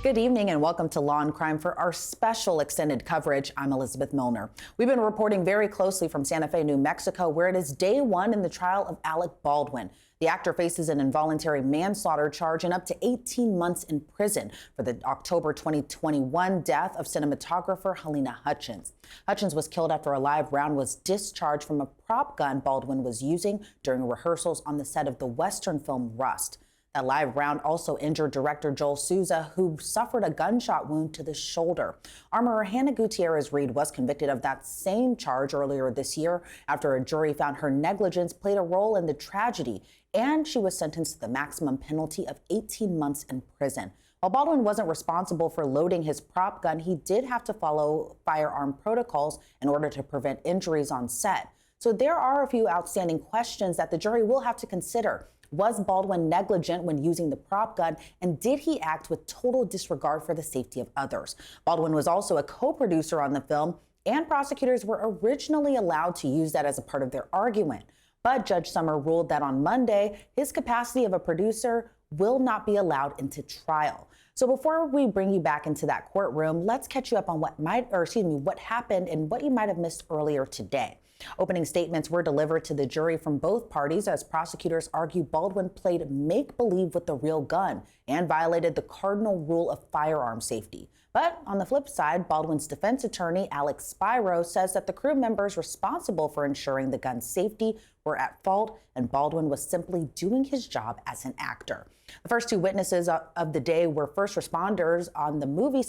Good evening and welcome to Law and Crime for our special extended coverage. I'm Elizabeth Millner. We've been reporting very closely from Santa Fe, New Mexico, where it is day one in the trial of Alec Baldwin. The actor faces an involuntary manslaughter charge and up to 18 months in prison for the October 2021 death of cinematographer Halyna Hutchins. Hutchins was killed after a live round was discharged from a prop gun Baldwin was using during rehearsals on the set of the Western film Rust. That live round also injured director Joel Souza, who suffered a gunshot wound to the shoulder. Armorer Hannah Gutierrez-Reed was convicted of that same charge earlier this year after a jury found her negligence played a role in the tragedy, and she was sentenced to the maximum penalty of 18 months in prison. While Baldwin wasn't responsible for loading his prop gun, he did have to follow firearm protocols in order to prevent injuries on set. So there are a few outstanding questions that the jury will have to consider. Was Baldwin negligent when using the prop gun, and did he act with total disregard for the safety of others? Baldwin was also a co-producer on the film, and prosecutors were originally allowed to use that as a part of their argument. But Judge Summer ruled that on Monday, his capacity of a producer will not be allowed into trial. So before we bring you back into that courtroom, let's catch you up on what happened and what you might have missed earlier today. Opening statements were delivered to the jury from both parties as prosecutors argue Baldwin played make-believe with the real gun and violated the cardinal rule of firearm safety. But on the flip side, Baldwin's defense attorney, Alex Spiro, says that the crew members responsible for ensuring the gun's safety were at fault and Baldwin was simply doing his job as an actor. The first two witnesses of the day were first responders to the movie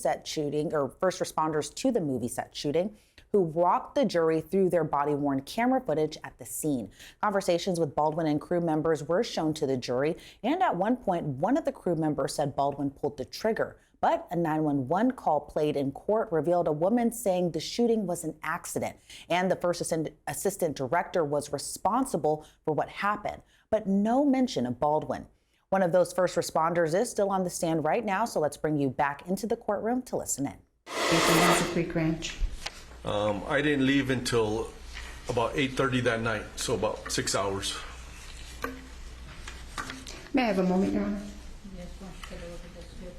set shooting, who walked the jury through their body-worn camera footage at the scene. Conversations with Baldwin and crew members were shown to the jury, and at one point, one of the crew members said Baldwin pulled the trigger. But a 911 call played in court revealed a woman saying the shooting was an accident, and the first assistant director was responsible for what happened, but no mention of Baldwin. One of those first responders is still on the stand right now, so let's bring you back into the courtroom to listen in. Creek Ranch. I didn't leave until about 8:30 that night, so about 6 hours. May I have a moment, Your Honor? Yes, want to take a look at this too.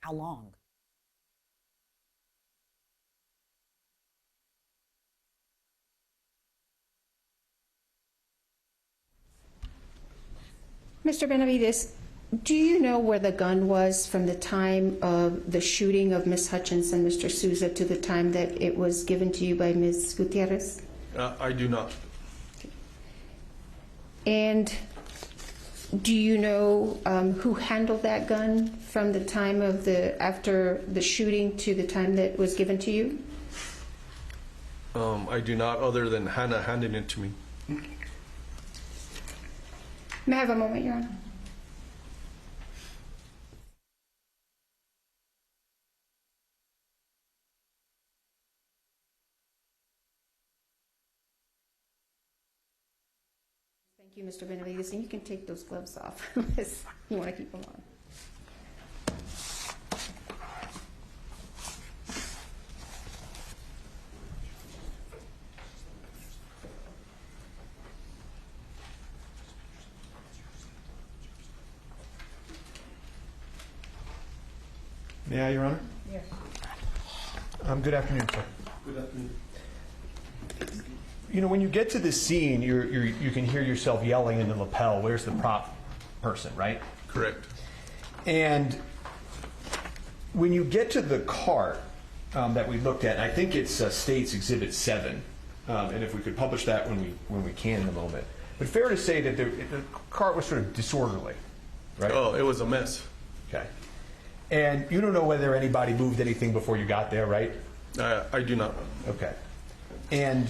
How long? Mr. Benavides, do you know where the gun was from the time of the shooting of Ms. Hutchins and Mr. Souza to the time that it was given to you by Ms. Gutierrez? I do not. And do you know who handled that gun from the time of after the shooting to the time that it was given to you? I do not, other than Hannah handing it to me. May I have a moment, Your Honor? Thank you, Mr. Benavides, and you can take those gloves off unless you want to keep them on. May I, Your Honor? Yes. Good afternoon, sir. Good afternoon. You know, when you get to this scene, you can hear yourself yelling in the lapel, "Where's the prop person?" Right? Correct. And when you get to the cart, that we looked at, and I think it's State's Exhibit 7, and if we could publish that when we can in a moment. But fair to say that the cart was sort of disorderly, right? Oh, it was a mess. Okay. And you don't know whether anybody moved anything before you got there, right? I do not. Okay. And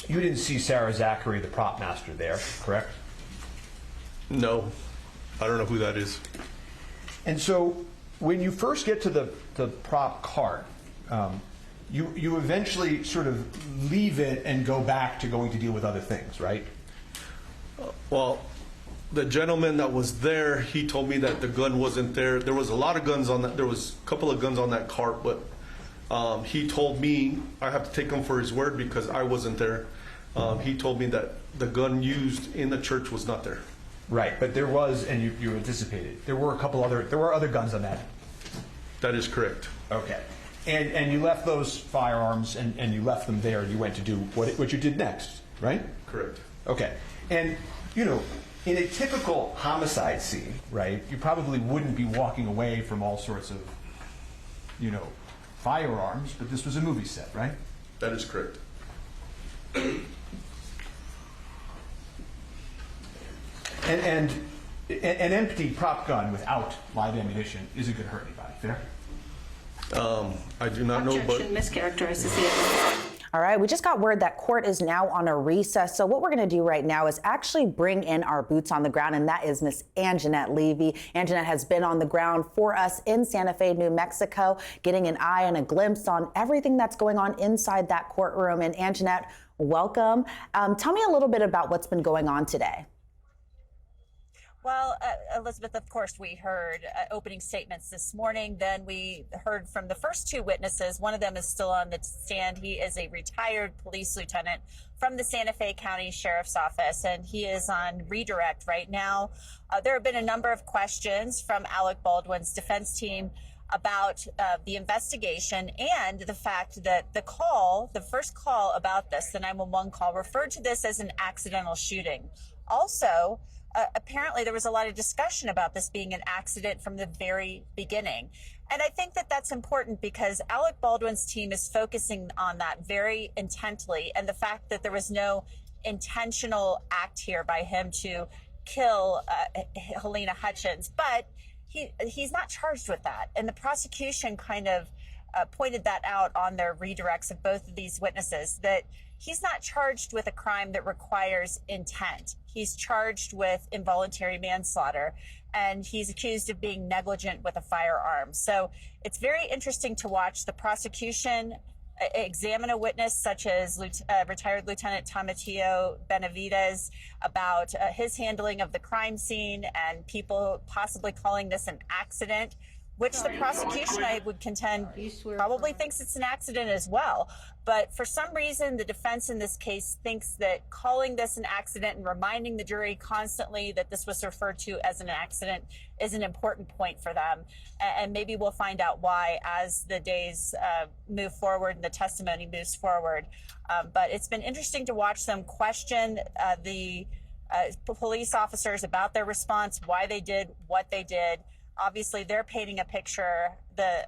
you didn't see Sarah Zachary, the prop master, there, correct? No, I don't know who that is. And so when you first get to the prop cart, you eventually sort of leave it and go back to going to deal with other things, right? Well, the gentleman that was there, he told me that the gun wasn't there. There was a lot of guns on that. There was a couple of guns on that cart, but he told me I have to take him for his word because I wasn't there. He told me that the gun used in the church was not there. Right, but there was, and you anticipated, there were other guns on that. That is correct. Okay. And you left those firearms and you left them there and you went to do what you did next, right? Correct. Okay. And, you know, in a typical homicide scene, right, you probably wouldn't be walking away from all sorts of, you know, firearms, but this was a movie set, right? That is correct. And an empty prop gun without live ammunition isn't going to hurt anybody, fair? I do not know, but Objection mischaracterizes the evidence. All right, we just got word that court is now on a recess. So what we're going to do right now is actually bring in our boots on the ground, and that is Miss Angenette Levy. Angenette has been on the ground for us in Santa Fe, New Mexico, getting an eye and a glimpse on everything that's going on inside that courtroom. And Angenette, welcome. Tell me a little bit about what's been going on today. Well, Elizabeth, of course, we heard opening statements this morning. Then we heard from the first two witnesses. One of them is still on the stand. He is a retired police lieutenant from the Santa Fe County Sheriff's Office, and he is on redirect right now. There have been a number of questions from Alec Baldwin's defense team about the investigation and the fact that the first call about this, the 911 call, referred to this as an accidental shooting. Also, apparently there was a lot of discussion about this being an accident from the very beginning. And I think that that's important because Alec Baldwin's team is focusing on that very intently, and the fact that there was no intentional act here by him to kill Halyna Hutchins. But he's not charged with that. And the prosecution kind of pointed that out on their redirects of both of these witnesses, that he's not charged with a crime that requires intent. He's charged with involuntary manslaughter, and he's accused of being negligent with a firearm. So it's very interesting to watch the prosecution examine a witness such as retired Lieutenant Tomatillo Benavides about his handling of the crime scene and people possibly calling this an accident, which the prosecution, I would contend, probably thinks it's an accident as well. But for some reason, the defense in this case thinks that calling this an accident and reminding the jury constantly that this was referred to as an accident is an important point for them. And maybe we'll find out why as the days move forward and the testimony moves forward. But it's been interesting to watch them question the police officers about their response, why they did what they did. Obviously, they're painting a picture, the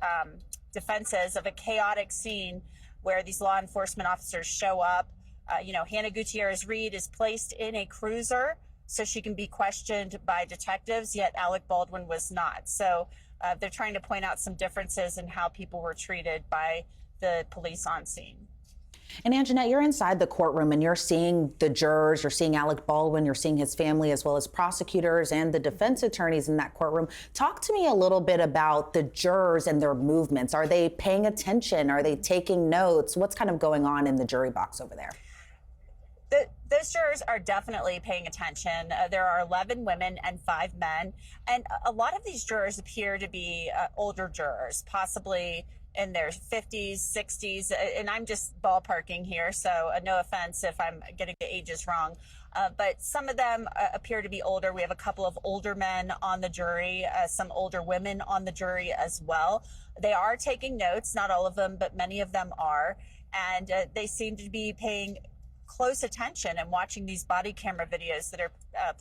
defenses, of a chaotic scene where these law enforcement officers show up. Hannah Gutierrez-Reed is placed in a cruiser so she can be questioned by detectives, yet Alec Baldwin was not. So they're trying to point out some differences in how people were treated by the police on scene. And Angenette, you're inside the courtroom and you're seeing the jurors, you're seeing Alec Baldwin, you're seeing his family, as well as prosecutors and the defense attorneys in that courtroom. Talk to me a little bit about the jurors and their movements. Are they paying attention? Are they taking notes? What's kind of going on in the jury box over there? Those jurors are definitely paying attention. There are 11 women and 5 men. And a lot of these jurors appear to be older jurors, possibly in their 50s, 60s, and I'm just ballparking here, so no offense if I'm getting the ages wrong. But some of them appear to be older. We have a couple of older men on the jury, some older women on the jury as well. They are taking notes, not all of them, but many of them are. And they seem to be paying close attention and watching these body camera videos that are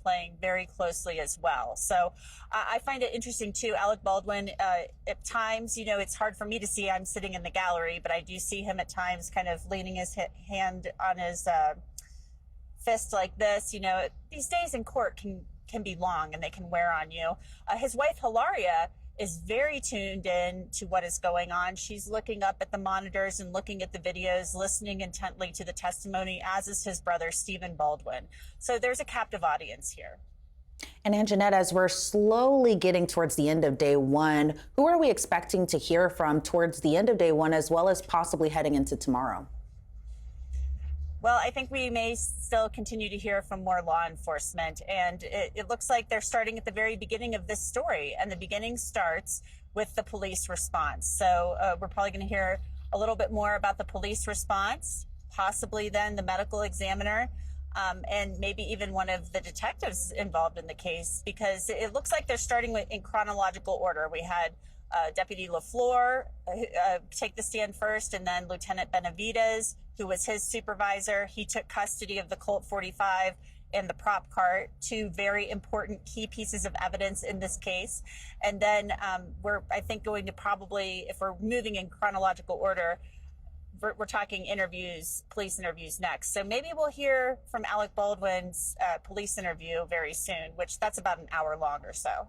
playing very closely as well. So I find it interesting too. Alec Baldwin, at times, you know, it's hard for me to see. I'm sitting in the gallery, but I do see him at times kind of leaning his hand on his fist like this. You know, these days in court can be long and they can wear on you. His wife, Halyna, is very tuned in to what is going on. She's looking up at the monitors and looking at the videos, listening intently to the testimony, as is his brother, Stephen Baldwin. So there's a captive audience here. And Angenette, as we're slowly getting towards the end of day one, who are we expecting to hear from towards the end of day one, as well as possibly heading into tomorrow? Well, I think we may still continue to hear from more law enforcement, and it looks like they're starting at the very beginning of this story, and the beginning starts with the police response. So we're probably going to hear a little bit more about the police response, possibly then the medical examiner, and maybe even one of the detectives involved in the case, because it looks like they're starting in chronological order. We had Deputy LaFleur take the stand first, and then Lieutenant Benavides, who was his supervisor. He took custody of the Colt 45 and the prop cart, two very important key pieces of evidence in this case. And then we're, I think, going to probably, if we're moving in chronological order, we're talking interviews, police interviews next. So maybe we'll hear from Alec Baldwin's police interview very soon, which that's about an hour long or so.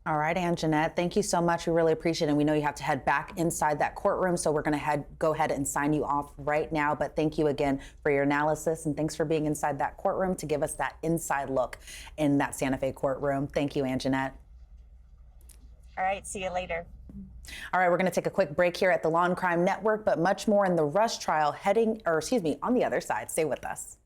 All right, Angenette, thank you so much. We really appreciate it. And we know you have to head back inside that courtroom, so we're going to go ahead and sign you off right now. But thank you again for your analysis, and thanks for being inside that courtroom to give us that inside look in that Santa Fe courtroom. Thank you, Angenette. All right, see you later. All right, we're going to take a quick break here at the Law&Crime Network, but much more in the Rush trial on the other side. Stay with us.